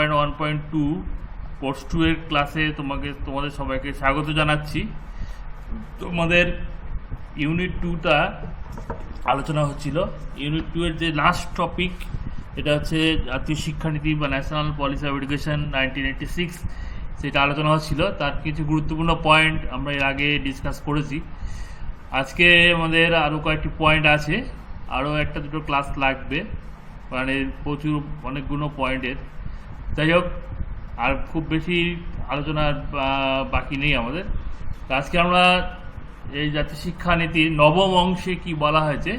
1.1.2 course 2 এর ক্লাসে তোমাদের সবাইকে স্বাগত জানাচ্ছি। তোমাদের ইউনিট 2টা আলোচনা হচ্ছিল। ইউনিট 2 এর যে লাস্ট টপিক এটা হচ্ছে জাতীয় শিক্ষানীতি বা ন্যাশনাল পলিসি অফ এডুকেশন 1986, সেটা আলোচনা হচ্ছিল। তার কিছু গুরুত্বপূর্ণ পয়েন্ট আমরা এর আগে ডিসকাস করেছি। আজকে আমাদের আরও কয়েকটি পয়েন্ট আছে, আরও একটা দুটো ক্লাস লাগবে, মানে প্রচুর অনেকগুলো পয়েন্টের। যাই হোক, আর খুব বেশি আলোচনার বাকি নেই আমাদের। আজকে আমরা এই জাতীয় শিক্ষানীতির নবম অংশে কি বলা হয়েছে,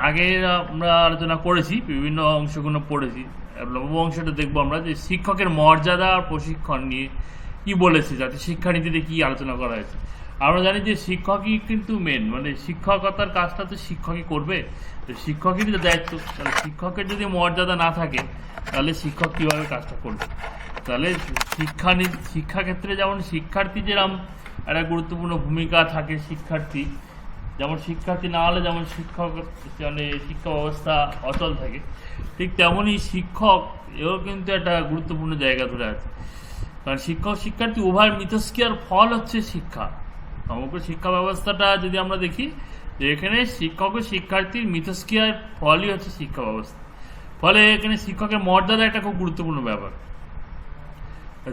আগে আমরা আলোচনা করেছি, বিভিন্ন অংশগুলো পড়েছি। নবম অংশটা দেখবো আমরা যে শিক্ষকের মর্যাদা আর প্রশিক্ষণ নিয়ে কি বলেছে, জাতীয় শিক্ষানীতিতে কি আলোচনা করা হয়েছে। আমরা জানি যে শিক্ষকই কিন্তু মেন, মানে শিক্ষকতার কাজটা তো শিক্ষকই করবে, তো শিক্ষকেরই দায়িত্ব। তাহলে শিক্ষকের যদি মর্যাদা না থাকে তাহলে শিক্ষক কীভাবে কাজটা করবে? তাহলে শিক্ষাক্ষেত্রে যেমন শিক্ষার্থী যেরকম একটা গুরুত্বপূর্ণ ভূমিকা থাকে, শিক্ষার্থী না হলে যেমন শিক্ষা ব্যবস্থা অচল থাকে, ঠিক তেমনই শিক্ষক এও কিন্তু একটা গুরুত্বপূর্ণ জায়গা ধরে আছে। কারণ শিক্ষার্থী উভয়ের মিথস্ক্রিয়ার ফল হচ্ছে শিক্ষা। সমগ্র শিক্ষা ব্যবস্থাটা যদি আমরা দেখি, যে এখানে শিক্ষক ও শিক্ষার্থীর মিথস্ক্রিয়ার ফলই হচ্ছে শিক্ষা ব্যবস্থা। ফলে এখানে শিক্ষকের মর্যাদা একটা খুব গুরুত্বপূর্ণ ব্যাপার।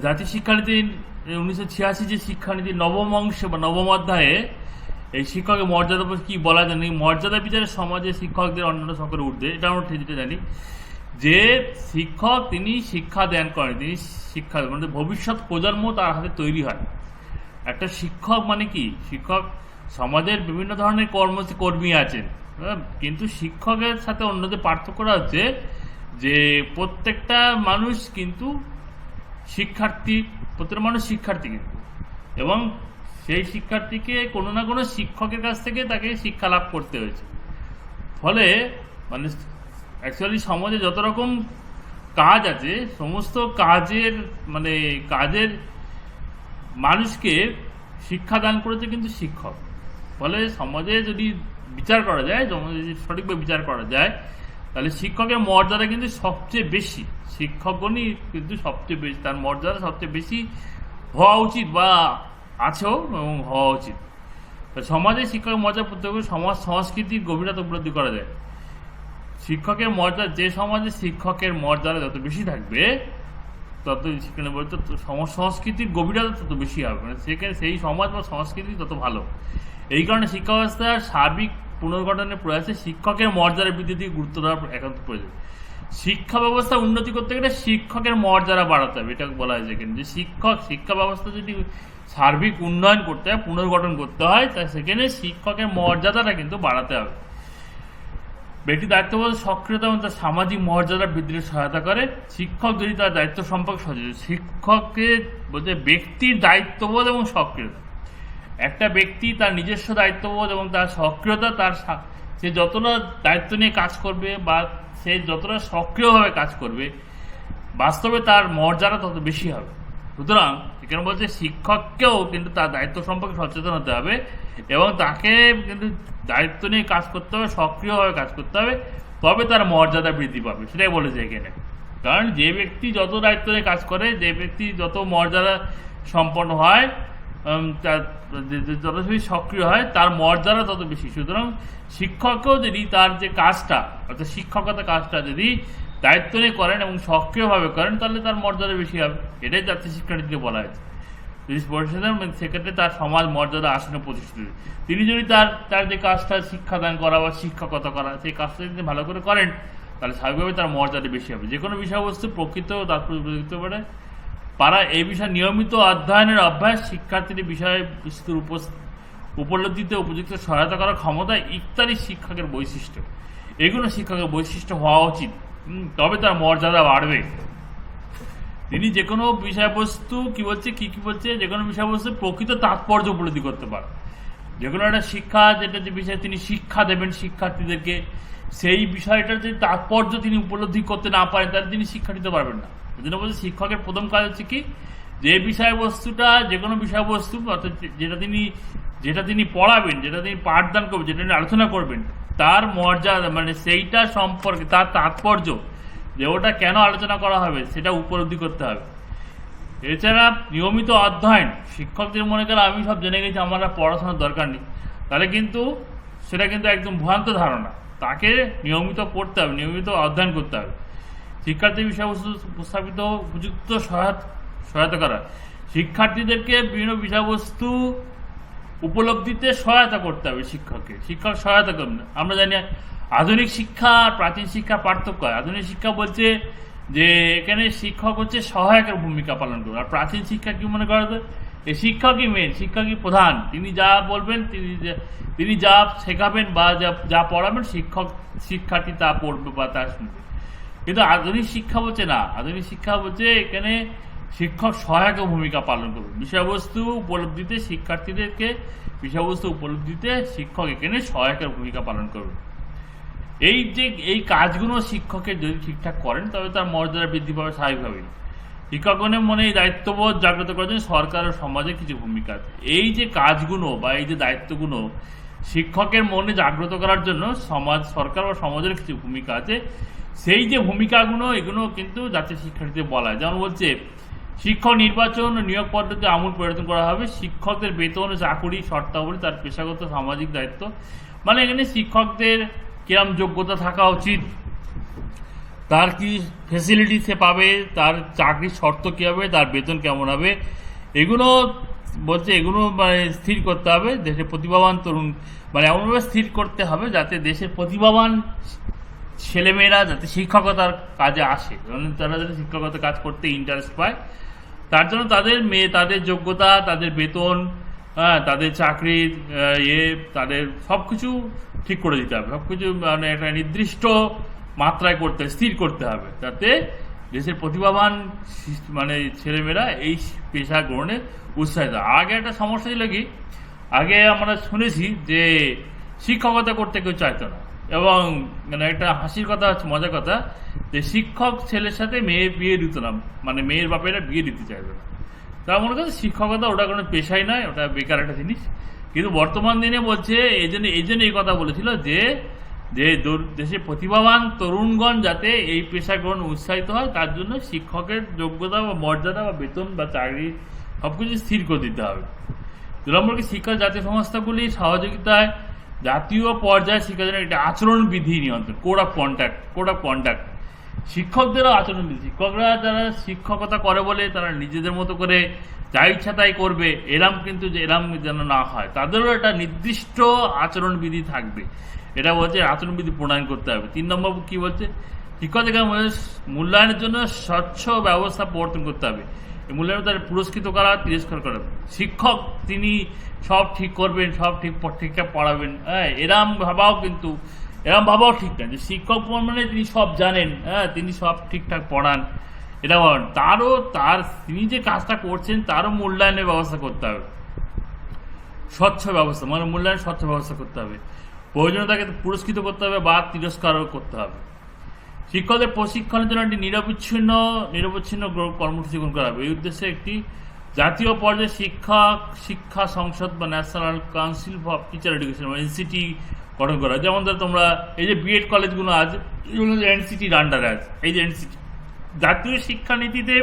জাতীয় শিক্ষানীতি 1986 যে শিক্ষানীতির নবম অংশে বা নবম অধ্যায়ে এই শিক্ষকের মর্যাদার উপর কি বলা জানি, মর্যাদা বিচারে সমাজে শিক্ষকদের অন্যান্য সকলের ঊর্ধ্বে, এটা আমরা ঠিক জানি যে শিক্ষক তিনি শিক্ষা দান করেন, তিনি শিক্ষা মানে ভবিষ্যৎ প্রজন্ম তার হাতে তৈরি হয়। একটা শিক্ষক মানে কি, শিক্ষক সমাজের বিভিন্ন ধরনের কর্মী আছেন, কিন্তু শিক্ষকের সাথে অন্যদের পার্থক্যটা হচ্ছে যে প্রত্যেকটা মানুষ কিন্তু শিক্ষার্থী, প্রত্যেকটা মানুষ শিক্ষার্থী কিন্তু, এবং সেই শিক্ষার্থীকে কোনো না কোনো শিক্ষকের কাছ থেকে তাকে শিক্ষা লাভ করতে হয়েছে। ফলে মানে অ্যাকচুয়ালি সমাজে যত রকম কাজ আছে, সমস্ত কাজের মানুষকে শিক্ষাদান করেছে কিন্তু শিক্ষক। ফলে সমাজে যদি বিচার করা যায়, যদি সঠিকভাবে বিচার করা যায়, তাহলে শিক্ষকের মর্যাদা কিন্তু সবচেয়ে বেশি, শিক্ষকগণই কিন্তু সবচেয়ে বেশি, তার মর্যাদা সবচেয়ে বেশি হওয়া উচিত বা আছেও এবং হওয়া উচিত। সমাজে শিক্ষকের মর্যাদা প্রত্যেক সমাজ সংস্কৃতির গভীরতা উপলব্ধি করা যায়। শিক্ষকের মর্যাদা, যে সমাজে শিক্ষকের মর্যাদা যত বেশি থাকবে, তত সেখানে বলতে সমাজ সংস্কৃতির গভীরতা তত বেশি হবে, মানে সেখানে সেই সমাজ বা সংস্কৃতি তত ভালো। এই কারণে শিক্ষা ব্যবস্থার সার্বিক পুনর্গঠনের প্রয়াসে শিক্ষকের মর্যাদার বৃদ্ধিতে গুরুত্ব দেওয়ার একান্ত প্রয়োজন। শিক্ষা ব্যবস্থা উন্নতি করতে গেলে শিক্ষকের মর্যাদা বাড়াতে হবে, এটা বলা হয়েছে এখানে, যে শিক্ষা ব্যবস্থা যদি সার্বিক উন্নয়ন করতে হয়, পুনর্গঠন করতে হয়, তাই সেখানে শিক্ষকের মর্যাদাটা কিন্তু বাড়াতে হবে। ব্যক্তি দায়িত্ববোধ, সক্রিয়তা এবং তার সামাজিক মর্যাদা বৃদ্ধির সহায়তা করে। শিক্ষক যদি তার দায়িত্ব সম্পর্কে সচেতন, শিক্ষককে বলতে ব্যক্তির দায়িত্ববোধ এবং সক্রিয়তা। একটা ব্যক্তি তার নিজস্ব দায়িত্ববোধ এবং তার সক্রিয়তা, সে যতটা দায়িত্ব নিয়ে কাজ করবে বা সে যতটা সক্রিয়ভাবে কাজ করবে, বাস্তবে তার মর্যাদা তত বেশি হবে। সুতরাং এখানে বলছে শিক্ষককেও কিন্তু তার দায়িত্ব সম্পর্কে সচেতন হতে হবে এবং তাকে কিন্তু দায়িত্ব নিয়ে কাজ করতে হবে, সক্রিয়ভাবে কাজ করতে হবে, তবে তার মর্যাদা বৃদ্ধি পাবে, সেটাই বলেছে এখানে। কারণ যে ব্যক্তি যত দায়িত্ব নিয়ে কাজ করে, যে ব্যক্তি যত মর্যাদা সম্পন্ন হয়, যত বেশি সক্রিয় হয়, তার মর্যাদা তত বেশি। সুতরাং শিক্ষককেও যদি তার যে কাজটা, অর্থাৎ শিক্ষকতা কাজটা যদি দায়িত্ব নিয়ে করেন এবং সক্রিয়ভাবে করেন, তাহলে তার মর্যাদা বেশি হবে। এটাই জাতীয় শিক্ষানীতিতে বলা হয়েছে। যদি সেক্ষেত্রে তার সমাজ মর্যাদা আসনে প্রতিষ্ঠিত। তিনি যদি তার যে কাজটা শিক্ষাদান করা বা শিক্ষকতা করা, সেই কাজটা যদি ভালো করে করেন, তাহলে স্বাভাবিকভাবে তার মর্যাদা বেশি হবে। যে কোনো বিষয়বস্তু প্রকৃত তাৎপর্য দিতে পারে পারা, এই বিষয়ে নিয়মিত অধ্যয়নের অভ্যাস, শিক্ষার্থীদের বিষয়বস্তুর উপলব্ধিতে উপযুক্ত সহায়তা করার ক্ষমতা ইত্যাদি শিক্ষকের বৈশিষ্ট্য। এগুলো শিক্ষকের বৈশিষ্ট্য হওয়া উচিত, তবে তার মর্যাদা বাড়বে। তিনি যে কোনো বিষয়বস্তু কি বলছে, যে কোনো বিষয়বস্তু প্রকৃত তাৎপর্য উপলব্ধি করতে পারে। যে কোনো একটা শিক্ষা, যে বিষয়ে তিনি শিক্ষা দেবেন শিক্ষার্থীদেরকে, সেই বিষয়টার যে তাৎপর্য তিনি উপলব্ধি করতে না পারেন, তাহলে তিনি শিক্ষা দিতে পারবেন না। এই জন্য বলছে শিক্ষকের প্রথম কাজ হচ্ছে কি, যে বিষয়বস্তুটা, যে কোনো বিষয়বস্তু অর্থাৎ যেটা তিনি পড়াবেন, যেটা তিনি পাঠদান করবেন, যেটা তিনি আলোচনা করবেন, তার মর্যাদা মানে সেইটা সম্পর্কে তার তাৎপর্য যে ওটা কেন আলোচনা করা হবে সেটা উপলব্ধি করতে হবে। এছাড়া নিয়মিত অধ্যয়ন, শিক্ষকদের মনে করে আমি সব জেনে গেছি, আমার আর পড়াশোনার দরকার নেই, তাহলে কিন্তু সেটা কিন্তু একদম ভ্রান্ত ধারণা। তাকে নিয়মিত পড়তে হবে, নিয়মিত অধ্যয়ন করতে হবে। শিক্ষার্থী বিষয়বস্তু উপস্থাপিত উপযুক্ত সহায়তা করা, শিক্ষার্থীদেরকে বিভিন্ন বিষয়বস্তু উপলব্ধিতে সহায়তা করতে হবে। শিক্ষক সহায়তা করবে। আমরা জানি আধুনিক শিক্ষা আর প্রাচীন শিক্ষার পার্থক্য। আধুনিক শিক্ষা বলছে যে এখানে শিক্ষক হচ্ছে সহায়কের ভূমিকা পালন করবে, আর প্রাচীন শিক্ষা কি মনে করা যায়, এই শিক্ষকই মেন, শিক্ষকই প্রধান। তিনি যা বলবেন, তিনি যা শেখাবেন বা যা পড়াবেন, শিক্ষার্থী তা পড়বে বা তা শুনবে। কিন্তু আধুনিক শিক্ষা বলছে না, আধুনিক শিক্ষা বলছে এখানে শিক্ষক সহায়ক ভূমিকা পালন করবে। বিষয়বস্তু উপলব্ধিতে শিক্ষার্থীদেরকে বিষয়বস্তু উপলব্ধিতে শিক্ষক এখানে সহায়কের ভূমিকা পালন করবে। এই কাজগুলো শিক্ষকের যদি ঠিকঠাক করেন তবে তার মর্যাদা বৃদ্ধি পাবে স্বাভাবিকভাবেই। শিক্ষকগণের মনে এই দায়িত্ববোধ জাগ্রত করার জন্য সরকার ও সমাজের কিছু ভূমিকা আছে। এই যে কাজগুলো বা এই যে দায়িত্বগুলো শিক্ষকের মনে জাগ্রত করার জন্য সরকার ও সমাজের কিছু ভূমিকা আছে। সেই যে ভূমিকাগুলো, এগুলো কিন্তু জাতীয় শিক্ষানীতিতে বলা হয়। যেমন বলছে, শিক্ষক নির্বাচন ও নিয়োগ পদ্ধতি আমূল পরিবর্তন করা হবে। শিক্ষকদের বেতন ও চাকুরি শর্তাবলী তার পেশাগত সামাজিক দায়িত্ব, মানে এখানে শিক্ষকদের কিরম যোগ্যতা থাকা উচিত, তার কি ফেসিলিটি সে পাবে, তার চাকরির শর্ত কী হবে, তার বেতন কেমন হবে, এগুলো বলছে এগুলো মানে স্থির করতে হবে। দেশের প্রতিভাবান তরুণ মানে এমনভাবে স্থির করতে হবে যাতে দেশের প্রতিভাবান ছেলেমেয়েরা যাতে শিক্ষকতার কাজে আসে, তারা যাতে শিক্ষকতার কাজ করতে ইন্টারেস্ট পায়। তার জন্য তাদের যোগ্যতা, তাদের বেতন, তাদের চাকরির তাদের সব কিছু ঠিক করে দিতে হবে। সব কিছু মানে একটা নির্দিষ্ট মাত্রায় স্থির করতে হবে, যাতে দেশের প্রতিভাবান মানে ছেলেমেয়েরা এই পেশা গ্রহণে উৎসাহিত। আগে একটা সমস্যা ছিল কি, আগে আমরা শুনেছি যে শিক্ষকতা করতে কেউ চাইতো না, এবং মানে একটা হাসির কথা হচ্ছে, মজার কথা, যে শিক্ষক ছেলের সাথে মেয়ে বিয়ে দিত না, মানে মেয়ের বাপেরা বিয়ে দিতে চাইবে না। তার মনে করছে শিক্ষকতা ওটা কোনো পেশাই নয়, ওটা বেকার একটা জিনিস। কিন্তু বর্তমান দিনে বলছে এই জন্য এই কথা বলেছিল যে দেশের প্রতিভাবান তরুণগণ যাতে এই পেশা গ্রহণ উৎসাহিত হয়, তার জন্য শিক্ষকের যোগ্যতা বা মর্যাদা বা বেতন বা চাকরি সবকিছু স্থির করে দিতে হবে। 2 নম্বর, শিক্ষা জাতীয় সংস্থাগুলির সহযোগিতায় জাতীয় পর্যায়ে শিক্ষার একটা আচরণবিধি নিয়ন্ত্রণ, কোড অফ কন্ডাক্ট। শিক্ষকদেরও আচরণবিধি, শিক্ষকরা যারা শিক্ষকতা করে বলে তারা নিজেদের মতো করে যা ইচ্ছা তাই করবে, এরম যেন না হয়, তাদেরও একটা নির্দিষ্ট আচরণবিধি থাকবে। এটা বলছে আচরণবিধি প্রণয়ন করতে হবে। 3 নম্বর কি বলছে, শিক্ষকদের মূল্যায়নের জন্য স্বচ্ছ ব্যবস্থা প্রবর্তন করতে হবে। এই মূল্যায়ন তাদের পুরস্কৃত করা, তিরস্কার করা। শিক্ষক তিনি সব ঠিক করবেন, সব ঠিকঠাক পড়াবেন, এরম ভাবাও ঠিক না যে শিক্ষক মানে তিনি সব জানেন, তিনি সব ঠিকঠাক পড়ান, এটা তিনি যে কাজটা করছেন তারও মূল্যায়নের ব্যবস্থা করতে হবে। স্বচ্ছ ব্যবস্থা মানে মূল্যায়নের স্বচ্ছ ব্যবস্থা করতে হবে। প্রয়োজনীয়তাকে পুরস্কৃত করতে হবে বা তিরস্কারও করতে হবে। শিক্ষকদের প্রশিক্ষণের জন্য একটি নিরবচ্ছিন্ন কর্মসূচি গ্রহণ করা হবে। এই উদ্দেশ্যে একটি জাতীয় পর্যায়ে শিক্ষা সংসদ বা national council for teacher education বা এনসিটি গঠন করা। যেমন ধরো তোমরা এই যে বিএড কলেজগুলো আছে, এগুলো এনসিটির আন্ডারে আছে। এই যে এনসিটি জাতীয় শিক্ষানীতিতে,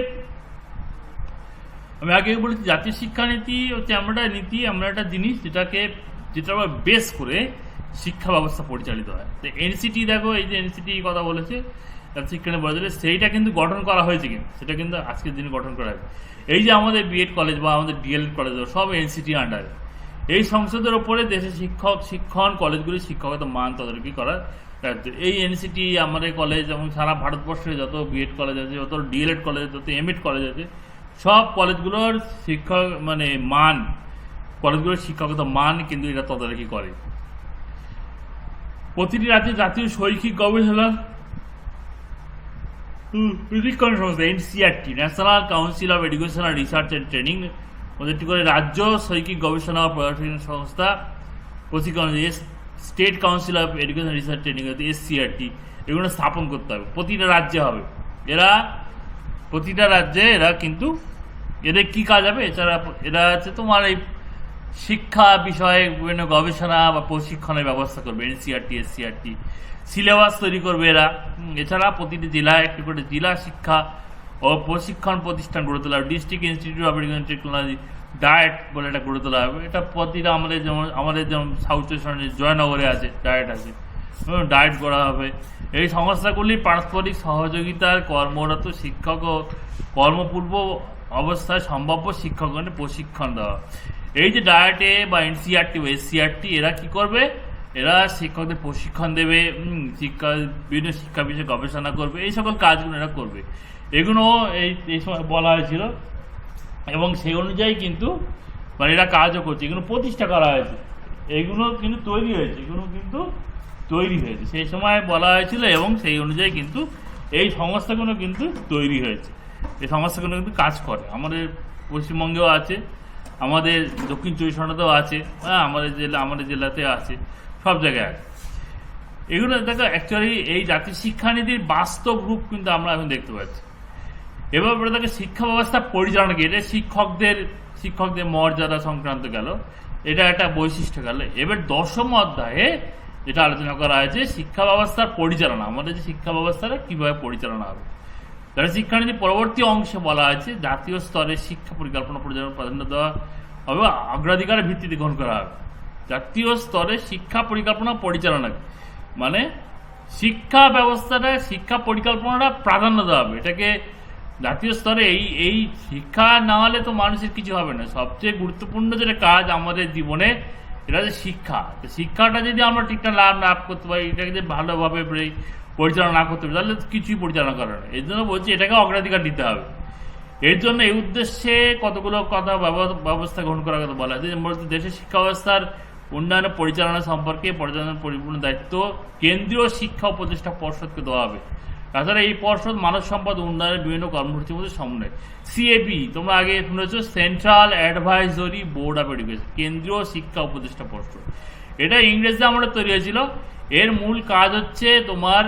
আমি আগে বলেছি জাতীয় শিক্ষানীতি হচ্ছে আমরা একটা জিনিস যেটা বেস করে শিক্ষা ব্যবস্থা পরিচালিত হয়। তো এনসিটি দেখো, এই যে এনসিটি কথা বলেছে শিক্ষা বলা, সেইটা কিন্তু গঠন করা হয়েছে, কিন্তু সেটা কিন্তু আজকের দিনে গঠন করা হয়েছে। এই যে আমাদের বিএড কলেজ বা আমাদের ডিএলএড কলেজ সব এনসিটি আন্ডারে। এই সংসদের ওপরে দেশের শিক্ষণ কলেজগুলি শিক্ষকতার মান তদারকি করার দায়িত্ব। এই এনসিটি আমাদের কলেজ এবং সারা ভারতবর্ষে যত বিএড কলেজ আছে, যত ডিএলএড কলেজ, যত এমএড কলেজ আছে, সব কলেজগুলোর কলেজগুলোর শিক্ষকতার মান কিন্তু এটা তদারকি করে। প্রতিটি রাজ্যে জাতীয় শৈক্ষিক গবেষণা প্রশিক্ষণ সংস্থা NCERT, national council of educational research and training, ওদেরটি করে রাজ্য শৈক্ষিক গবেষণা ও প্রশিক্ষণ সংস্থা প্রশিক্ষণ, state council of education research training SCERT, এগুলো স্থাপন করতে হবে। প্রতিটা রাজ্যে হবে। প্রতিটা রাজ্যে এরা কিন্তু এদের কি কাজ হবে, এরা হচ্ছে তোমার এই শিক্ষা বিষয়ে বিভিন্ন গবেষণা বা প্রশিক্ষণের ব্যবস্থা করবে, এনসিআরটি এসসিআরটি সিলেবাস তৈরি করবে এরা। এছাড়া প্রতিটি জেলায় একটি করে জেলা শিক্ষা ও প্রশিক্ষণ প্রতিষ্ঠান গড়ে তোলা হবে, district institute of education technology diet বলে এটা গড়ে তোলা হবে। এটা প্রতিটা আমাদের যেমন সাউথ স্টেশনের জয়নগরে আছে ডায়েট আছে, ডায়েট করা হবে। এই সংস্থাগুলি পারস্পরিক সহযোগিতার কর্মরত শিক্ষক ও কর্মপূর্ব অবস্থায় সম্ভাব্য শিক্ষকগণের প্রশিক্ষণ দেওয়া। এই যে ডায়েটে বা এনসিআরটি বা এসসিআরটি এরা কি করবে, এরা শিক্ষকদের প্রশিক্ষণ দেবে, বিভিন্ন শিক্ষা বিষয়ে গবেষণা করবে, এই সকল কাজগুলো এরা করবে। এগুলো এই সময় বলা হয়েছিল এবং সেই অনুযায়ী কিন্তু মানে এরা কাজও করছে, এগুলো প্রতিষ্ঠা করা হয়েছে, এগুলো কিন্তু তৈরি হয়েছে সেই সময় বলা হয়েছিল এবং সেই অনুযায়ী কিন্তু এই সংস্থাগুলো কিন্তু তৈরি হয়েছে। এই সংস্থাগুলো কিন্তু কাজ করে, আমাদের পশ্চিমবঙ্গেও আছে, আমাদের দক্ষিণ চব্বিশ পরগনাতেও আছে, হ্যাঁ আমাদের জেলাতে আছে, সব জায়গায় আছে। এগুলো দেখো অ্যাকচুয়ালি এই জাতীয় শিক্ষানীতির বাস্তব রূপ কিন্তু আমরা এখন দেখতে পাচ্ছি। এবার তাকে শিক্ষা ব্যবস্থা পরিচালনা কি, এটা শিক্ষকদের মর্যাদা সংক্রান্ত গেল, এটা একটা বৈশিষ্ট্য গেল। এবার 10ম অধ্যায়ে যেটা আলোচনা করা হয়েছে শিক্ষা ব্যবস্থার পরিচালনা, আমাদের যে শিক্ষা ব্যবস্থাটা কিভাবে পরিচালনা হবে। তাহলে শিক্ষানীতির পরবর্তী অংশে বলা হয়েছে জাতীয় স্তরে শিক্ষা পরিকল্পনা পরিচালনা প্রাধান্য দেওয়া হবে, অগ্রাধিকারের ভিত্তিতে গ্রহণ করা হবে। জাতীয় স্তরে শিক্ষা পরিকল্পনা পরিচালনা মানে শিক্ষা ব্যবস্থাটা, শিক্ষা পরিকল্পনাটা প্রাধান্য দেওয়া হবে। এটাকে জাতীয় স্তরে এই শিক্ষা না হলে তো মানুষের কিছু হবে না। সবচেয়ে গুরুত্বপূর্ণ যেটা কাজ আমাদের জীবনে এটা হচ্ছে শিক্ষাটা যদি আমরা ঠিকঠাক লাভ করতে পারি, এটাকে যদি ভালোভাবে পরিচালনা না করতে পারি তাহলে কিছুই পরিচালনা করে না। এর জন্য বলছি এটাকে অগ্রাধিকার দিতে হবে। এর জন্য এই উদ্দেশ্যে কতগুলো কথা ব্যবস্থা গ্রহণ করার কথা বলা হয়েছে। দেশের শিক্ষা ব্যবস্থার উন্নয়ন পরিচালনা সম্পর্কে পরিচালনার পরিপূর্ণ দায়িত্ব কেন্দ্রীয় শিক্ষা উপদেষ্টা পর্ষদকে দেওয়া হবে। তাছাড়া এই পর্ষদ মানব সম্পদ উন্নয়নের বিভিন্ন কর্মসূচির মধ্যে সমন্বয়। সিএবি তোমরা আগে শুনেছো, central advisory board of education, কেন্দ্রীয় শিক্ষা উপদেষ্টা পর্ষদ। এটা ইংরেজিতে আমাদের তৈরি হয়েছিল। এর মূল কাজ হচ্ছে তোমার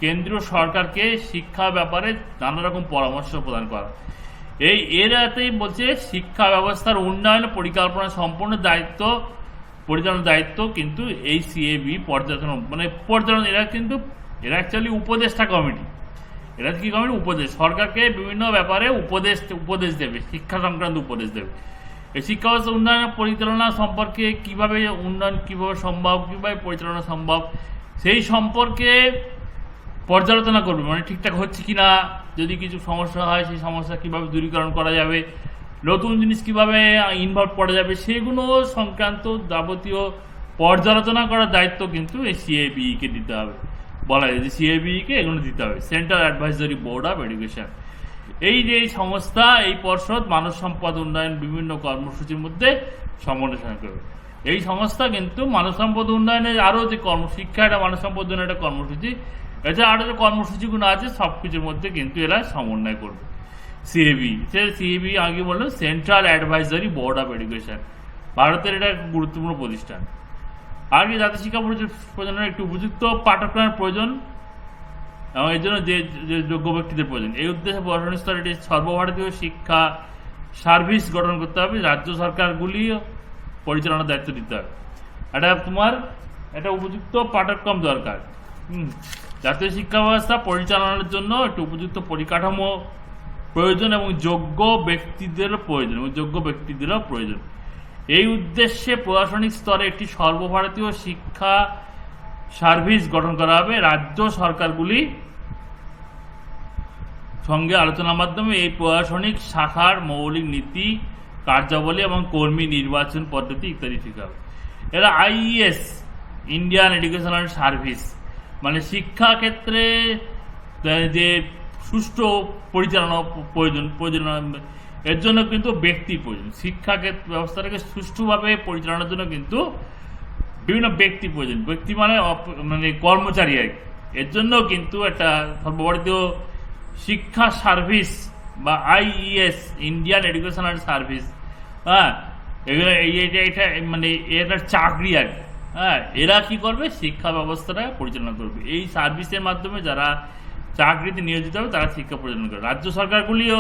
কেন্দ্রীয় সরকারকে শিক্ষা ব্যাপারে নানা রকম পরামর্শ প্রদান করা। এরাতেই বলছে শিক্ষা ব্যবস্থার উন্নয়ন পরিকল্পনা সম্পূর্ণ দায়িত্ব, পরিচালনার দায়িত্ব কিন্তু এই সিএবি পর্যালোচনা এরা অ্যাকচুয়ালি উপদেষ্টা কমিটি। এরা কি কমিটি? উপদেশ, সরকারকে বিভিন্ন ব্যাপারে উপদেশ দেবে, শিক্ষা সংক্রান্ত উপদেশ দেবে। এই শিক্ষা ব্যবস্থা উন্নয়ন পরিচালনা সম্পর্কে কিভাবে সম্ভব, কিভাবে পরিচালনা সম্ভব সেই সম্পর্কে পর্যালোচনা করবে, মানে ঠিকঠাক হচ্ছে কিনা, যদি কিছু সমস্যা হয় সেই সমস্যা কিভাবে দূরীকরণ করা যাবে, নতুন জিনিস কিভাবে ইনভলভ করা যাবে, সেগুলো সংক্রান্ত যাবতীয় পর্যালোচনা করার দায়িত্ব কিন্তু এই সিএবিকে দিতে হবে। বলা যায় যে সিএবিকে এগুলো দিতে হবে, central advisory board of education. এই যে সংস্থা, এই পর্ষদ মানব সম্পদ উন্নয়ন বিভিন্ন কর্মসূচির মধ্যে সমন্বয় করবে। এই সংস্থা কিন্তু মানব সম্পদ উন্নয়নের আরও যে শিক্ষা একটা মানব সম্পদ উন্নয়নের একটা কর্মসূচি, এছাড়া আরও যে কর্মসূচিগুলো আছে সব কিছুর মধ্যে কিন্তু এরা সমন্বয় করবে। সিএবি আগে বললো central advisory board of education, ভারতের এটা গুরুত্বপূর্ণ প্রতিষ্ঠান। আর কি জাতীয় শিক্ষা প্রয়োজনের একটি উপযুক্ত পাঠ্যক্রমের প্রয়োজন এবং এর জন্য যে যোগ্য ব্যক্তিদের প্রয়োজন। এই উদ্দেশ্যে প্রশাসনিক স্তরে এটি সর্বভারতীয় শিক্ষা সার্ভিস গঠন করতে হবে, রাজ্য সরকারগুলি পরিচালনার দায়িত্ব দিতে হবে। একটা উপযুক্ত পাঠ্যক্রম দরকার। জাতীয় শিক্ষা ব্যবস্থা পরিচালনার জন্য একটি উপযুক্ত পরিকাঠামো প্রয়োজন এবং যোগ্য ব্যক্তিদেরও প্রয়োজন। এই উদ্দেশ্যে প্রশাসনিক স্তরে একটি সর্বভারতীয় শিক্ষা সার্ভিস গঠন করা হবে। রাজ্য সরকারগুলি সঙ্গে আলোচনার মাধ্যমে এই প্রশাসনিক শাখার মৌলিক নীতি, কার্যাবলী এবং কর্মী নির্বাচন পদ্ধতি ইত্যাদি ঠিক হবে। এরা আইইএস, ইন্ডিয়ান এডুকেশনাল সার্ভিস, মানে শিক্ষা ক্ষেত্রে যে সুষ্ঠু পরিচালনা প্রয়োজন, এর জন্য কিন্তু ব্যক্তির প্রয়োজন। শিক্ষা ব্যবস্থাটাকে সুষ্ঠুভাবে পরিচালনার জন্য কিন্তু বিভিন্ন ব্যক্তি প্রয়োজন। ব্যক্তি মানে কর্মচারী আর কি। এর জন্য কিন্তু একটা সর্বভারতীয় শিক্ষা সার্ভিস বা আইইএস, ইন্ডিয়ান এডুকেশনাল সার্ভিস, হ্যাঁ, এগুলো এটা মানে এটা চাকরি আর কি। হ্যাঁ, এরা কি করবে? শিক্ষা ব্যবস্থাটা পরিচালনা করবে। এই সার্ভিসের মাধ্যমে যারা চাকরিতে নিয়োজিত হবে তারা শিক্ষা পরিচালনা করবে। রাজ্য সরকারগুলিও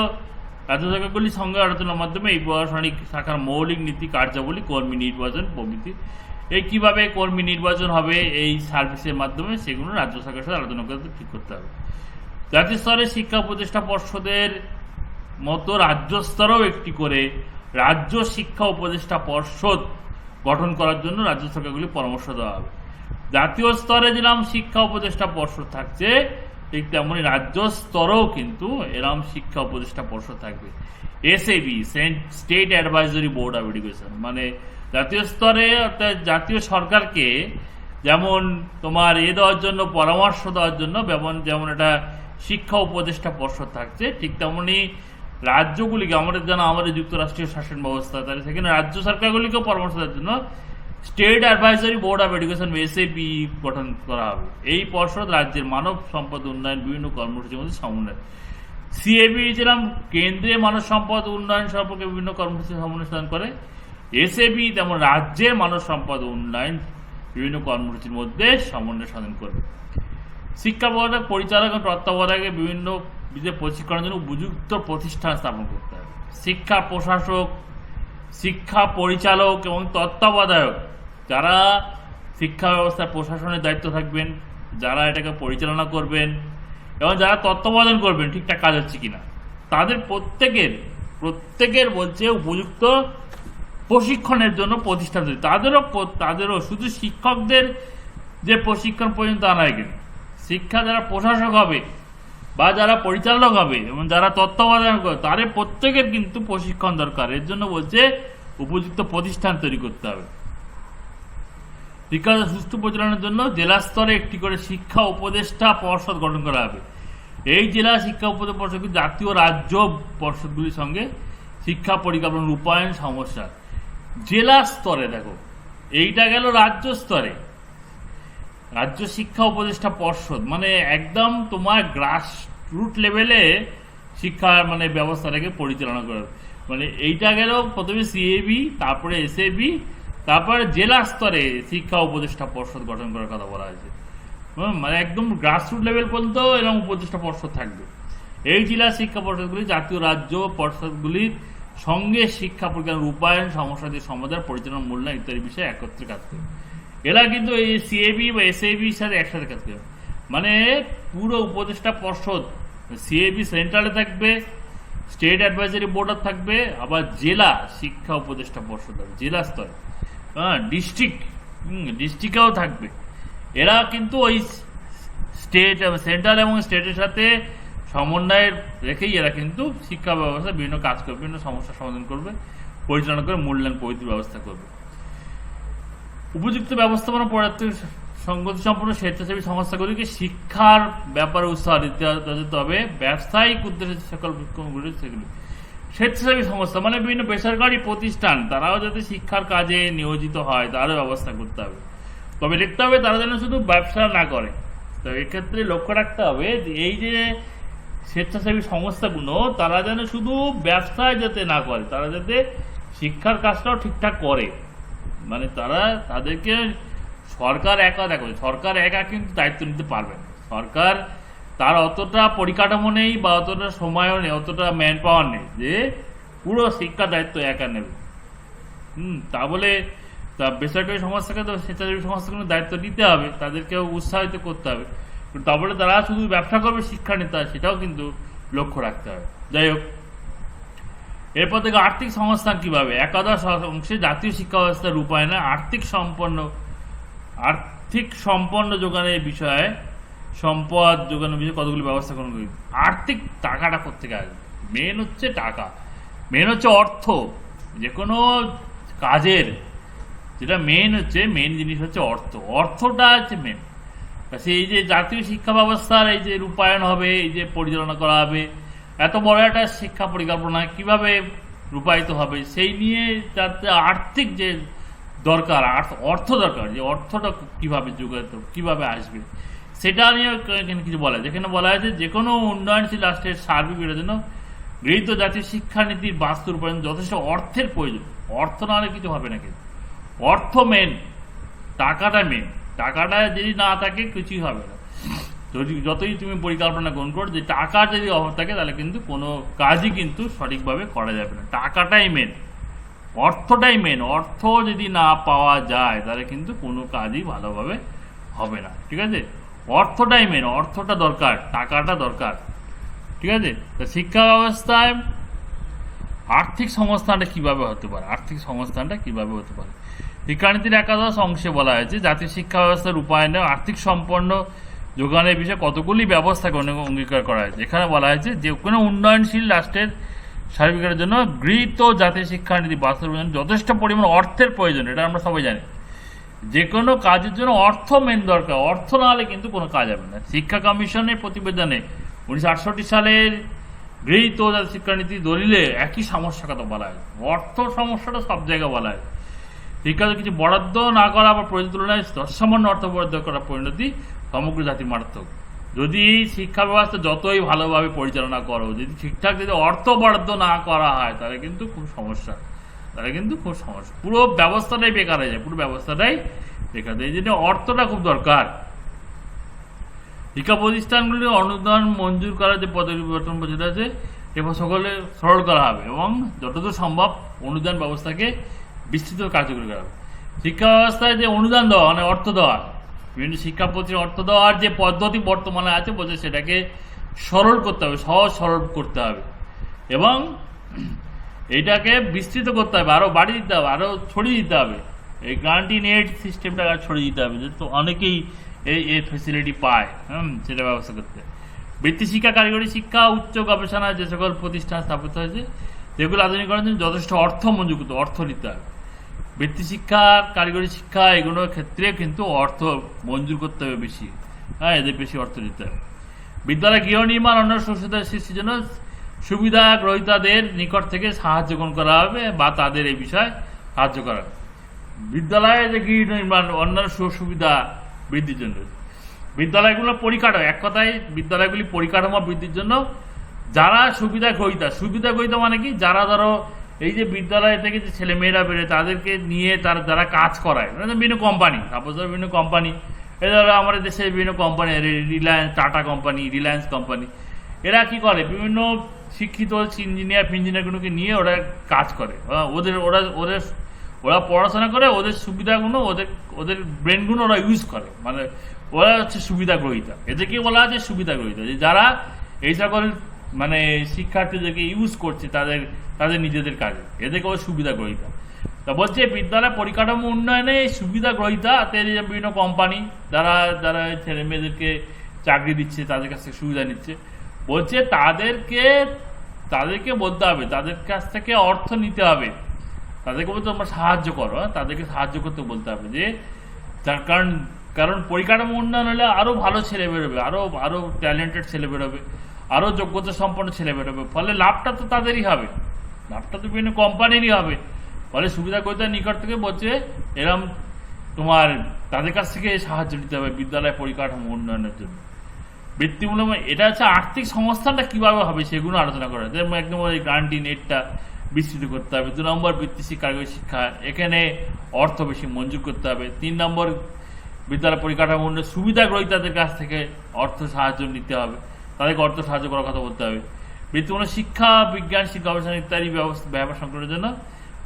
রাজ্য সরকারগুলির সঙ্গে আলোচনার মাধ্যমে এই প্রশাসনিক শাখার মৌলিক নীতি, কার্যাবলী, কর্মী নির্বাচন প্রভৃতি, এই কীভাবে কর্মী নির্বাচন হবে এই সার্ভিসের মাধ্যমে, সেগুলো রাজ্য সরকারের সাথে আলোচনা করতে ঠিক করতে হবে। জাতীয় স্তরে শিক্ষা উপদেষ্টা পর্ষদের মতো রাজ্য স্তরেও একটি করে রাজ্য শিক্ষা উপদেষ্টা পর্ষদ গঠন করার জন্য রাজ্য সরকারগুলি পরামর্শ দেওয়া হবে। জাতীয় স্তরে যেরকম শিক্ষা উপদেষ্টা পর্ষদ থাকছে, ঠিক তেমনি রাজ্য স্তরেও কিন্তু এরকম শিক্ষা উপদেষ্টা পর্ষদ থাকবে। SAB, state advisory board of education, মানে জাতীয় স্তরে অর্থাৎ জাতীয় সরকারকে যেমন তোমার দেওয়ার জন্য, পরামর্শ দেওয়ার জন্য যেমন একটা শিক্ষা উপদেষ্টা পর্ষদ থাকছে, ঠিক তেমনি রাজ্যগুলিকে, আমাদের যুক্তরাষ্ট্রীয় শাসন ব্যবস্থা, তাহলে সেখানে রাজ্য সরকারগুলিকেও পরামর্শ দেওয়ার জন্য state advisory board of education SAB গঠন করা হবে। এই পর্ষদ রাজ্যের মানব সম্পদ উন্নয়ন বিভিন্ন কর্মসূচির মধ্যে সমন্বয়। সিএবি যেরকম কেন্দ্রীয় মানব সম্পদ উন্নয়ন সম্পর্কে বিভিন্ন কর্মসূচি সমন্বয় সাধন করে, এসএবি তেমন রাজ্যের মানব সম্পদ উন্নয়ন বিভিন্ন কর্মসূচির মধ্যে সমন্বয় সাধন করবে। শিক্ষা বিভাগ পরিচালক এবং তত্ত্বাবধায়কে বিভিন্ন প্রশিক্ষণের জন্য উপযুক্ত প্রতিষ্ঠান স্থাপন করতে হবে। শিক্ষা প্রশাসক, শিক্ষা পরিচালক এবং তত্ত্বাবধায়ক, যারা শিক্ষা ব্যবস্থার প্রশাসনের দায়িত্ব থাকবেন, যারা এটাকে পরিচালনা করবেন এবং যারা তত্ত্বাবধান করবেন ঠিকঠাক কাজ হচ্ছে কিনা, তাদের প্রত্যেকের বলছে উপযুক্ত প্রশিক্ষণের জন্য প্রতিষ্ঠান তৈরি। তাদেরও শুধু শিক্ষকদের যে প্রশিক্ষণ পর্যন্ত আনা হয় কিনা, শিক্ষা যারা প্রশাসক হবে বা যারা পরিচালক হবে এবং যারা তত্ত্বাবধান করে, তাদের প্রত্যেকের কিন্তু প্রশিক্ষণ দরকার। এর জন্য বলছে উপযুক্ত প্রতিষ্ঠান তৈরি করতে হবে। শিক্ষা সুষ্ঠু পরিচালনার জন্য জেলা স্তরে একটি করে শিক্ষা উপদেষ্টা পর্ষদ গঠন করা হবে। এই জেলা শিক্ষা উপদেষ্টা পর্ষদ জাতীয় রাজ্য পর্ষদগুলির সঙ্গে শিক্ষা পরিকল্পনা রূপায়ণ সমস্যা। জেলা স্তরে দেখো, এইটা গেল রাজ্য স্তরে। রাজ্য শিক্ষা উপদেষ্টা পর্ষদ মানে একদম তোমার গ্রাস রুট লেভেলে শিক্ষা ব্যবস্থাটাকে পরিচালনা করে। এইটা গেল প্রথমে সিএবি, তারপরে এসএবি, তারপরে জেলা স্তরে শিক্ষা উপদেষ্টা পর্ষদ গঠন করার কথা বলা হয়েছে। একদম গ্রাসরুট লেভেল পর্যন্ত এরকম উপদেষ্টা পর্ষদ থাকবে। এই জেলা শিক্ষা পর্ষদগুলি জাতীয় রাজ্য পর্ষদগুলির সঙ্গে শিক্ষা পরিকল্পনা রূপায়ণ, সমস্যাদের সমাধান, পরিচালনা, মূল্যায়ন ইত্যাদি বিষয়ে একত্রে কাজ করবে। এরা কিন্তু এই সিএবি বা এসএবির সাথে একসাথে কাজ করবে। পুরো উপদেষ্টা পর্ষদ সিএবি সেন্ট্রালে থাকবে, স্টেট অ্যাডভাইজারি বোর্ড থাকবে, আবার জেলা শিক্ষা উপদেষ্টা পর্ষদ থাকবে জেলা স্তরে, ডিস্ট্রিক্টেও থাকবে। এরা কিন্তু ওই সেন্ট্রাল এবং স্টেটের সাথে সমন্বয় রেখেই এরা কিন্তু শিক্ষা ব্যবস্থা বিভিন্ন কাজ করবে, বিভিন্ন সমস্যার সমাধান করবে, পরিচালনা করে মূল্যায়ন প্রভৃতির ব্যবস্থা করবে। উপযুক্ত ব্যবস্থাপনা পদার্থ সংগতি সম্পন্ন স্বেচ্ছাসেবী সংস্থাগুলিকে শিক্ষার ব্যাপারে উৎসাহ দিতে হবে। ব্যবসায়িক উদ্দেশ্যে সকল সেগুলি স্বেচ্ছাসেবী সংস্থা বিভিন্ন বেসরকারি প্রতিষ্ঠান, তারাও যাতে শিক্ষার কাজে নিয়োজিত হয় তারও ব্যবস্থা করতে হবে। তবে লিখতে হবে তারা যেন শুধু ব্যবসা না করে। তো এক্ষেত্রে লক্ষ্য রাখতে হবে এই যে স্বেচ্ছাসেবী সংস্থাগুলো, তারা যেন শুধু ব্যবসায় যাতে না করে, তারা যাতে শিক্ষার কাজটাও ঠিকঠাক করে। তাদেরকে সরকার একা কিন্তু দায়িত্ব নিতে পারবে না। সরকার তার অতটা পরিকাঠামো নেই বা অতটা সময়ও নেই, অতটা ম্যান পাওয়ার নেই যে পুরো শিক্ষা দায়িত্ব একা নেবে। তা বলে বেসরকারি সংস্থাকে তো স্বেচ্ছাসেবী সংস্থাগুলোর দায়িত্ব নিতে হবে, তাদেরকেও উৎসাহিত করতে হবে। তা বলে তারা শুধু ব্যবসা করবে শিক্ষা নিতে হবে, সেটাও কিন্তু লক্ষ্য রাখতে হবে। যাই হোক, এরপর থেকে আর্থিক সংস্থান কিভাবে একাদশ অংশে জাতীয় শিক্ষা ব্যবস্থার রূপায়ণে আর্থিক সম্পন্ন যোগানের বিষয়ে, সম্পদ যোগানোর বিষয়ে কতগুলি ব্যবস্থা গ্রহণ করি। আর্থিক টাকাটা কোত্থেকে আসবে? মেন হচ্ছে টাকা, মেন হচ্ছে অর্থ। যে কোনো কাজের যেটা মেন জিনিস হচ্ছে অর্থটা হচ্ছে মেন। এই যে জাতীয় শিক্ষা ব্যবস্থার এই যে রূপায়ণ হবে, এই যে পরিচালনা করা হবে, এত বড় একটা শিক্ষা পরিকল্পনা কিভাবে রূপায়িত হবে, সেই নিয়ে যাতে আর্থিক যে দরকার, অর্থ দরকার, যে অর্থটা কিভাবে কিভাবে আসবে, সেটা নিয়ে এখানে কিছু বলা হয়। যেখানে বলা হয়েছে যে কোনো উন্নয়নশীল রাষ্ট্রের সার্বিক বিকাশের জন্য গৃহীত জাতীয় শিক্ষানীতির বাস্তু রূপায়ণ যথেষ্ট অর্থের প্রয়োজন। অর্থ না হলে কিছু হবে না। কিন্তু অর্থ মেন, টাকাটা মেন। টাকাটা যদি না থাকে কিছুই হবে না। যতই তুমি পরিকল্পনা গ্রহণ করো, যে টাকার যদি অভাব থাকে তাহলে কিন্তু কোনো কাজই কিন্তু সঠিকভাবে করা যাবে না। টাকাটাই মেন, অর্থটাই মেন। অর্থ যদি না পাওয়া যায় তাহলে কিন্তু কোনো কাজই ভালোভাবে হবে না, ঠিক আছে? অর্থটাই মেন, অর্থটা দরকার, টাকাটা দরকার, ঠিক আছে? তো শিক্ষা ব্যবস্থায় আর্থিক সংস্থানটা কিভাবে হতে পারে, আর্থিক সংস্থানটা কিভাবে হতে পারে? শিক্ষানীতির একাদশ অংশে বলা হয়েছে জাতীয় শিক্ষা ব্যবস্থার রূপায়ণে আর্থিক সম্পন্ন যোগানের বিষয়ে কতগুলি ব্যবস্থাকে অঙ্গীকার করা হয়েছে। এখানে বলা হয়েছে যে কোনো উন্নয়নশীল রাষ্ট্রের সার্বিকের জন্য গৃহীত জাতীয় শিক্ষানীতি বাস্তবায়নের জন্য যথেষ্ট পরিমাণ অর্থের প্রয়োজন, এটা আমরা সবাই জানি। যে কোনো কাজের জন্য অর্থ মেন দরকার, অর্থ না হলে কিন্তু কোনো কাজ হবে না। শিক্ষা কমিশনের প্রতিবেদনে 1968 সালের গৃহীত জাতীয় শিক্ষানীতি দলিলে একই সমস্যার কথা বলা হয়, অর্থ সমস্যাটা সব জায়গায় বলা হয়। শিক্ষাতে কিছু বরাদ্দ না করা বা প্রয়োজন তুলনায় সামান্য অর্থ বরাদ্দ করার পরিণতি সমগ্র জাতি মারাত্মক। যদি শিক্ষা ব্যবস্থা যতই ভালোভাবে পরিচালনা করো, যদি ঠিকঠাক যদি অর্থ বরাদ্দ না করা হয় তাহলে কিন্তু খুব সমস্যা, পুরো ব্যবস্থাটাই বেকার হয়ে যায়, পুরো ব্যবস্থাটাই বেকার। এই জন্য অর্থটা খুব দরকার। শিক্ষা প্রতিষ্ঠানগুলি অনুদান মঞ্জুর করার যে পরিবর্তন প্রচলিত আছে এবার সকলে সরল করা হবে এবং যতদূর সম্ভব অনুদান ব্যবস্থাকে বিস্তৃত কার্যকরী করা হবে। শিক্ষা ব্যবস্থায় যে অনুদান দেওয়া মানে অর্থ দেওয়া, বিভিন্ন শিক্ষা প্রতিষ্ঠানে অর্থ দেওয়ার যে পদ্ধতি বর্তমানে আছে বলছে সেটাকে সরল করতে হবে, সহজ সরল করতে হবে এবং এইটাকে বিস্তৃত করতে হবে, আরও বাড়িয়ে দিতে হবে, আরও ছড়িয়ে দিতে হবে। এই গ্রান্টি নেট সিস্টেমটা ছড়িয়ে দিতে হবে, যেহেতু অনেকেই এই ফেসিলিটি পায়, সেটা ব্যবস্থা করতে। বৃত্তি শিক্ষা, কারিগরি শিক্ষা, উচ্চ গবেষণা যে সকল প্রতিষ্ঠান স্থাপিত হয়েছে যেগুলো আধুনিকরণের জন্য যথেষ্ট অর্থ মঞ্জুর করতে, অর্থ নিতে হবে। বৃত্তি শিক্ষা, কারিগরি শিক্ষা এগুলোর ক্ষেত্রে কিন্তু অর্থ মঞ্জুর করতে হবে বেশি, এদের বেশি অর্থ দিতে হবে। বিদ্যালয় গৃহ নির্মাণ অন্য সুবিধা সৃষ্টির জন্য সুবিধা গ্রহীতাদের নিকট থেকে সাহায্য গ্রহণ করা হবে বা তাদের এই বিষয়ে সাহায্য করা হবে। বিদ্যালয়ে যে গৃহ নির্মাণ অন্যান্য সুবিধা বৃদ্ধির জন্য বিদ্যালয়গুলো পরিকাঠামো, এক কথায় বিদ্যালয়গুলি পরিকাঠামো বৃদ্ধির জন্য যারা সুবিধা গ্রহীতা মানে কি, যারা ধরো এই যে বিদ্যালয় থেকে যে ছেলে মেয়েরা বেরোয় তাদেরকে নিয়ে যারা কাজ করায়, বিভিন্ন কোম্পানি, সাপোজ বিভিন্ন কোম্পানি, এরা আমাদের দেশে বিভিন্ন company, Reliance, tata company, Reliance company, এরা কি করে বিভিন্ন শিক্ষিত ইঞ্জিনিয়ারগুলোকে নিয়ে ওরা কাজ করে, ওরা পড়াশোনা করে, ওদের সুবিধাগুলো ওদের ব্রেনগুলো ওরা ইউজ করে, মানে ওরা হচ্ছে সুবিধা গ্রহীতা। এদেরকে বলা আছে সুবিধা গ্রহীতা, যে যারা এই সকল মানে শিক্ষার্থীদেরকে ইউজ করছে তাদের নিজেদের কাজে, এদেরকে ওরা সুবিধা গ্রহীতা। তা বলছে বিদ্যালয় পরিকাঠামো উন্নয়নে সুবিধা গ্রহীতা বিভিন্ন কোম্পানি যারা ছেলে মেয়েদেরকে চাকরি দিচ্ছে, তাদের কাছ থেকে সুবিধা নিচ্ছে, বলছে তাদেরকে বলতে হবে, তাদের কাছ থেকে অর্থ নিতে হবে, তাদেরকে বলতে তোমরা সাহায্য করো, তাদেরকে সাহায্য করতে বলতে হবে। যে তার কারণ পরিকাঠামো উন্নয়ন হলে আরও ভালো ছেলে বেরোবে, আরও ট্যালেন্টেড ছেলে বেরোবে, আরও যোগ্যতা সম্পন্ন ছেলে বেরোবে, ফলে লাভটা তো তাদেরই হবে, লাভটা তো বিভিন্ন কোম্পানিরই হবে। ফলে সুবিধা গ্রহীতার নিকট থেকে বলছে এরম তোমার তাদের কাছ থেকে সাহায্য নিতে হবে বিদ্যালয় পরিকাঠামো উন্নয়নের জন্য। বৃত্তিমূলক এটা হচ্ছে আর্থিক সংস্থানটা কিভাবে হবে সেগুলো আলোচনা করা, যেমন একদম ওই গ্রান্টি নেটটা বিস্তৃত করতে হবে। 2 নম্বর বৃত্তি শিক্ষা, কারিগরি শিক্ষা, এখানে অর্থ বেশি মঞ্জুর করতে হবে। 3 নম্বর বিদ্যালয় পরিকাঠামো উন্নয়ন, সুবিধা গ্রহীতাদের কাছ থেকে অর্থ সাহায্য নিতে হবে, তাদেরকে অর্থ সাহায্য করার কথা বলতে হবে। বৃত্তিমূলক শিক্ষা, বিজ্ঞান শিক্ষা, গবেষণা ইত্যাদি ব্যবহার সংকলনের জন্য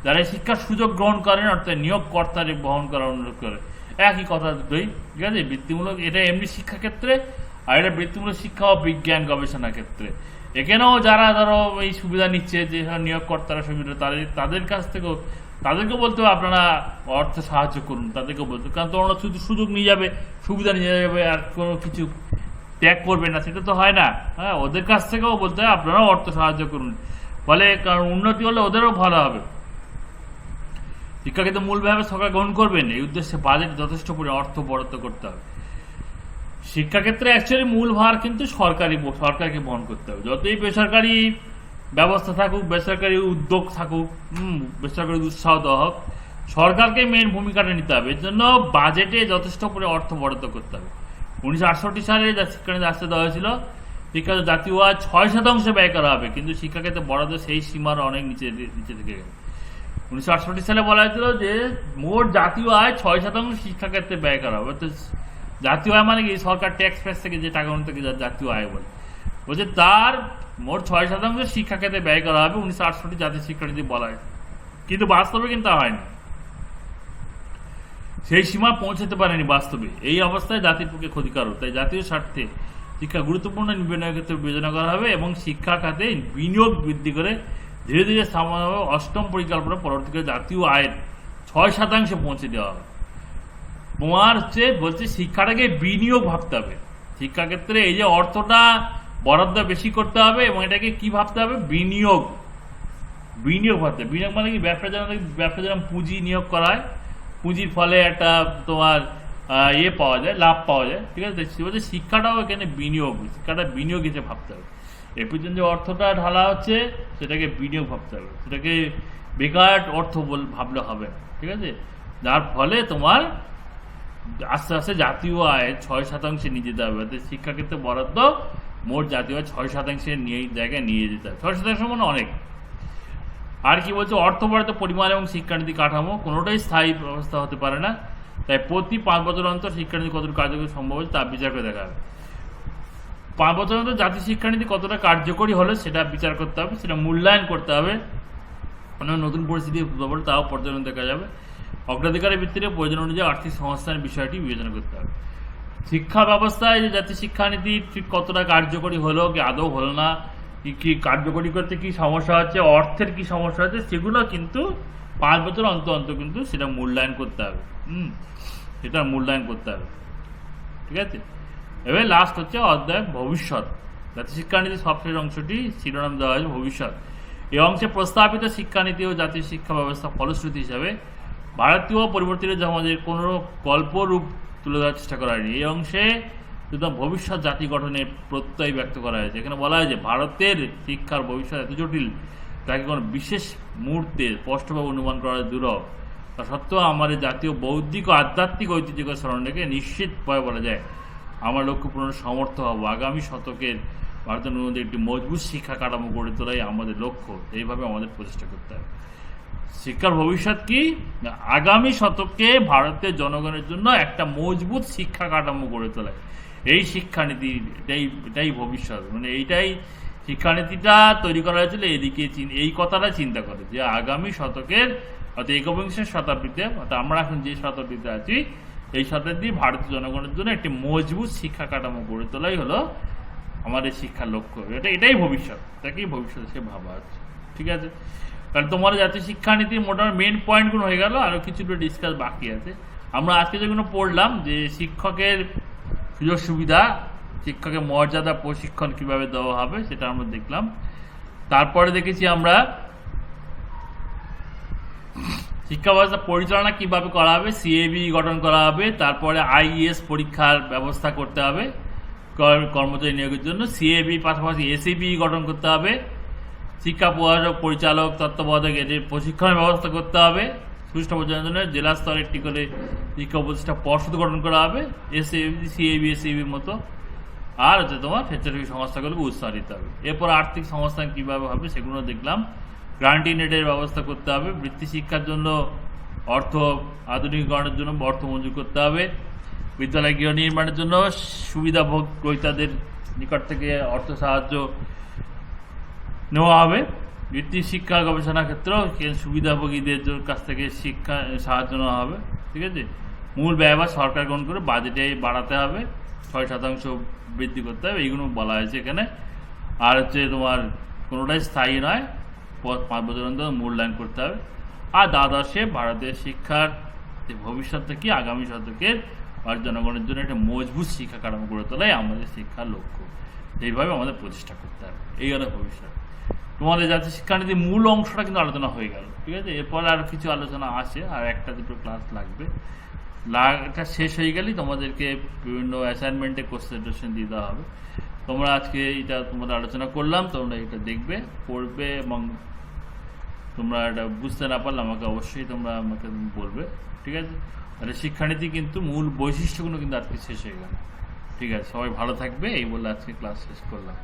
যারা শিক্ষার সুযোগ গ্রহণ করেন অর্থাৎ নিয়োগকর্তারে বহন করার অনুরোধ করে, একই কথা দুটোই, ঠিক আছে? বৃত্তিমূলক এটা এমনি শিক্ষা ক্ষেত্রে, আর এটা বৃত্তিমূলক শিক্ষা ও বিজ্ঞান গবেষণা ক্ষেত্রে। এখানেও যারা ধরো এই সুবিধা নিচ্ছে, যে নিয়োগকর্তারা সুবিধা, তাদের কাছ থেকেও তাদেরকে বলতে হবে আপনারা অর্থ সাহায্য করুন, তাদেরকে বলতে, কারণ তোমরা শুধু সুযোগ নিয়ে যাবে, সুবিধা নিয়ে যাবে আর কোনো কিছু ত্যাগ করবে না, সেটা তো হয় না। ওদের কাছ থেকেও বলতে হয় আপনারাও অর্থ সাহায্য করুন, ফলে কারণ উন্নতি হলে ওদেরও ভালো হবে। শিক্ষাক্ষেত্রে মূলভাবে সরকার গ্রহণ করবেন, এই উদ্দেশ্যে বাজেট যথেষ্ট পরিমাণে অর্থ বরাদ্দ করতে হবে। শিক্ষাক্ষেত্রে অ্যাকচুয়ালি মূল ভার কিন্তু সরকারকে বহন করতে হবে। যতই বেসরকারি ব্যবস্থা থাকুক, বেসরকারি উদ্যোগ থাকুক, বেসরকারি উৎসাহ দেওয়া হোক, সরকারকে মেন ভূমিকাটা নিতে হবে। এর জন্য বাজেটে যথেষ্ট পরিমাণে অর্থ বরাদ্দ করতে হবে। 1968 সালে যা শিক্ষানীতি আসতে দেওয়া হয়েছিল, শিক্ষাতে জাতীয় আয় 6% ব্যয় করা হবে, কিন্তু শিক্ষাক্ষেত্রে বরাদ্দ সেই সীমার অনেক নিচে থেকে গেছে। 1968 সালে বলা হয়েছিল যে মোট জাতীয় আয় 6% শিক্ষাক্ষেত্রে ব্যয় করা হবে, জাতীয় আয় মানে কি সরকার ট্যাক্স ফ্যাক্স থেকে যে টাকা থেকে জাতীয় আয় বলে। বলছে তার মোট 6% শিক্ষা খাতে ব্যয় করা হবে 1968 জাতীয় শিক্ষানীতি বলা হয়, কিন্তু বাস্তবে কিন্তু হয়নি, সেই সীমা পৌঁছাতে পারেনি বাস্তবে। এই অবস্থায় জাতির পক্ষে ক্ষতিকারক। তাই জাতীয় স্বার্থে শিক্ষা গুরুত্বপূর্ণ বিনিয়োগের ক্ষেত্রে বিবেচনা করা হবে এবং শিক্ষা খাতে বিনিয়োগ বৃদ্ধি করে ধীরে ধীরে স্থাপন হবে অষ্টম পরিকল্পনা পরবর্তীকালে জাতীয় আয়ের 6% পৌঁছে দেওয়া হবে। তোমার বলছে শিক্ষাটাকে বিনিয়োগ ভাবতে হবে। শিক্ষাক্ষেত্রে এই যে অর্থটা বরাদ্দ বেশি করতে হবে এবং এটাকে কি ভাবতে হবে, বিনিয়োগ ভাবতে। বিনিয়োগ মানে কি, ব্যবসা যেরকম পুঁজি নিয়োগ করা হয়, পুঁজির ফলে একটা তোমার পাওয়া যায়, লাভ পাওয়া যায়, ঠিক আছে। বলছে শিক্ষাটাও এখানে বিনিয়োগ, শিক্ষাটা বিনিয়োগ হিসেবে ভাবতে হবে। এর পিছনে যে অর্থটা ঢালা হচ্ছে সেটাকে বিনিয়োগ ভাবতে হবে, সেটাকে বেকার অর্থ ভাবলে হবে, ঠিক আছে। যার ফলে তোমার আস্তে আস্তে জাতীয় আয় 6% নিয়ে যেতে হবে। শিক্ষাক্ষেত্রে বরাদ্দ মোট জাতীয় আয় 6% জায়গায় নিয়ে যেতে হবে। 6% মানে অনেক। আর কি বলছে, অর্থ বরাদ্দ পরিমাণ এবং শিক্ষানীতি কাঠামো কোনোটাই স্থায়ী ব্যবস্থা হতে পারে না, তাই প্রতি 5 বছর অন্তর শিক্ষানীতি কতটা কার্যকরী সম্ভব হচ্ছে তা বিচার করে দেখা হবে। 5 বছর অন্তর জাতীয় শিক্ষানীতি কতটা কার্যকরী হলে সেটা বিচার করতে হবে, সেটা মূল্যায়ন করতে হবে। নতুন পরিস্থিতি তাও পর্যবেক্ষণ দেখা যাবে। অগ্রাধিকারের ভিত্তিতে প্রয়োজন অনুযায়ী আর্থিক সংস্থানের বিষয়টি বিবেচনা করতে হবে। শিক্ষা ব্যবস্থায় যে জাতীয় শিক্ষানীতি ঠিক কতটা কার্যকরী হলো কি আদৌ হলো না, কি কার্যকরী করতে কি সমস্যা হচ্ছে, অর্থের কি সমস্যা হচ্ছে, সেগুলো কিন্তু 5 বছর অন্তর অন্তর কিন্তু সেটা মূল্যায়ন করতে হবে। সেটা মূল্যায়ন করতে হবে, ঠিক আছে। এবার লাস্ট হচ্ছে অধ্যায় ভবিষ্যৎ। জাতীয় শিক্ষানীতির সবশেষ অংশটি শিরোনাম দেওয়া হয়েছে ভবিষ্যৎ। এই অংশে প্রস্তাবিত শিক্ষানীতি ও জাতীয় শিক্ষা ব্যবস্থা ফলশ্রুতি হিসাবে ভারতীয় পরিবর্তিত সমাজের কোনো কল্পরূপ তুলে ধরার চেষ্টা করা হয়নি। এই অংশে শুধু ভবিষ্যৎ জাতি গঠনের প্রত্যয় ব্যক্ত করা হয়েছে। এখানে বলা হয় যে ভারতের শিক্ষার ভবিষ্যৎ এত জটিল তাকে কোনো বিশেষ মুহূর্তে স্পষ্টভাবে অনুমান করা দুরূহ। তা সত্ত্বেও আমাদের জাতীয় বৌদ্ধিক ও আধ্যাত্মিক ঐতিহ্যকে স্মরণ রেখে নিশ্চিতভাবে বলা যায় আমরা লক্ষ্য পূরণের সমর্থ হব। আগামী শতকের ভারতের মধ্যে একটি মজবুত শিক্ষা কাঠামো গড়ে তোলাই আমাদের লক্ষ্য। এইভাবে আমাদের প্রচেষ্টা করতে হবে। শিক্ষার ভবিষ্যৎ কি, আগামী শতকে ভারতের জনগণের জন্য একটা মজবুত শিক্ষা কাঠামো গড়ে তোলায়। এই শিক্ষানীতি এটাই ভবিষ্যৎ, মানে এইটাই শিক্ষানীতিটা তৈরি করা হয়েছিল এদিকে, এই কথাটা চিন্তা করে যে আগামী শতকের অর্থাৎ একবিংশ শতাব্দীতে, অর্থাৎ আমরা এখন যে শতাব্দীতে আছি এই শতাব্দী ভারতীয় জনগণের জন্য একটি মজবুত শিক্ষা কাঠামো গড়ে তোলাই হলো আমাদের শিক্ষার লক্ষ্য। এটাই ভবিষ্যৎ, এটাকেই ভবিষ্যৎ সে ভাবা হচ্ছে, ঠিক আছে। কারণ তোমার জাতীয় শিক্ষানীতির মোটামুটি মেন পয়েন্টগুলো হয়ে গেল, আরও কিছু ডিসকাস বাকি আছে। আমরা আজকে যেগুলো পড়লাম যে শিক্ষকের সুযোগ সুবিধা, শিক্ষকের মর্যাদা, প্রশিক্ষণ কিভাবে দেওয়া হবে সেটা আমরা দেখলাম। তারপরে দেখেছি আমরা শিক্ষা ব্যবস্থা পরিচালনা কিভাবে করা হবে, সিএবি গঠন করা হবে। তারপরে আইএস পরীক্ষার ব্যবস্থা করতে হবে কর্মচারী নিয়োগের জন্য। সিএবি পাশাপাশি এসিবি গঠন করতে হবে। শিক্ষা প্রশাসক, পরিচালক, তত্ত্বাবধায়ক এদের প্রশিক্ষণের ব্যবস্থা করতে হবে। সুষ্ঠু পরিচালনার জন্য জেলা স্তরে একটি করে শিক্ষা প্রতিষ্ঠা পর্ষদ গঠন করা হবে, সিএবি এসিবির মতো। আর হচ্ছে তোমার স্বেচ্ছাসেবী সংস্থাগুলোকে উৎসাহ দিতে হবে। এরপর আর্থিক সংস্থান কীভাবে হবে সেগুলো দেখলাম। গ্রান্টিনেটের ব্যবস্থা করতে হবে। বৃত্তি শিক্ষার জন্য অর্থ আধুনিকীকরণের জন্য অর্থ মঞ্জুর করতে হবে। বিদ্যালয় গৃহ নির্মাণের জন্য সুবিধাভোগ গ্রহীতাদের নিকট থেকে অর্থ সাহায্য নেওয়া হবে। বৃত্তি শিক্ষা গবেষণা ক্ষেত্রেও সুবিধাভোগীদের কাছ থেকে শিক্ষা সাহায্য নেওয়া হবে, ঠিক আছে। মূল ব্যয়ভার সরকার গ্রহণ করে বাজেটে বাড়াতে হবে, 6% বৃদ্ধি করতে হবে, এইগুলো বলা হয়েছে এখানে। আর হচ্ছে তোমার কোনোটাই স্থায়ী নয়, 5 বছর অন্তর মূল্যায়ন করতে হবে। আর দ্বাদশে ভারতের শিক্ষার যে ভবিষ্যৎটা কি, আগামী শতকের ভারত জনগণের জন্য একটা মজবুত শিক্ষা কাঠামো গড়ে তোলাই আমাদের শিক্ষার লক্ষ্য। এইভাবে আমাদের প্রচেষ্টা করতে হবে, এই হলো ভবিষ্যৎ। তোমাদের জাতীয় শিক্ষানীতির মূল অংশটা কিন্তু আলোচনা হয়ে গেল, ঠিক আছে। এরপরে আর কিছু আলোচনা আছে, আর 1-2 ক্লাস লাগবে। এটা শেষ হয়ে গেলেই তোমাদেরকে বিভিন্ন অ্যাসাইনমেন্টে কোশ্চেন দিয়ে দেওয়া হবে। তোমরা আজকে এটা তোমাদের আলোচনা করলাম, তোমরা এটা দেখবে, পড়বে, এবং তোমরা এটা বুঝতে না পারলে আমাকে অবশ্যই আমাকে বলবে, ঠিক আছে। তাহলে শিক্ষানীতি কিন্তু মূল বৈশিষ্ট্যগুলো কিন্তু আজকে শেষ হয়ে গেল, ঠিক আছে। সবাই ভালো থাকবে, এই বলে আজকে ক্লাস শেষ করলাম।